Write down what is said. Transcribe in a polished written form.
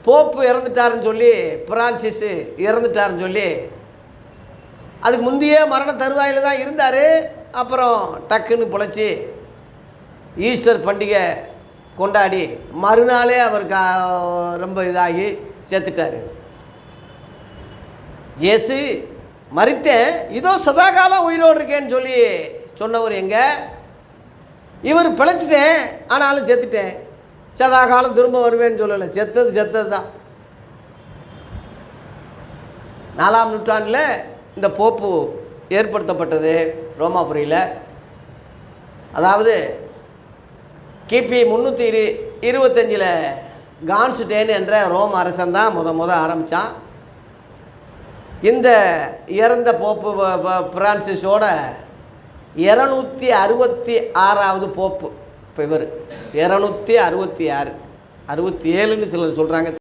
Pope இறந்துட்டாருன்னு சொல்லி, Francis இறந்துட்டாருன்னு சொல்லி, அதுக்கு முந்தைய மரண தருவாயில் தான் இருந்தார். அப்புறம் டக்குன்னு பொழைச்சி ஈஸ்டர் பண்டிகை கொண்டாடி மறுநாளே அவர் ரொம்ப இதாகி செத்துட்டார். இயேசு மரித்தேன், இதோ சதாகாலம் உயிரோடு இருக்கேன்னு சொல்லி சொன்னவர் எங்கே? இவர் பிழைச்சிட்டேன் ஆனாலும் செத்துட்டேன், சதாகாலம் திரும்ப வருவேன்னு சொல்லலை. செத்தது தான். 4ஆம் நூற்றாண்டில் இந்த போப்பு ஏற்படுத்தப்பட்டது ரோமாபுரியில். அதாவது கிபி 325 கான்ஸ்டேன் என்ற ரோம அரசன் தான் முத ஆரம்பித்தான். இந்த இறந்த போப்பு பிரான்சிஸோட 266வது போப்பு. இப்போ இவர் 266, 67ன்னு சிலர் சொல்கிறாங்க.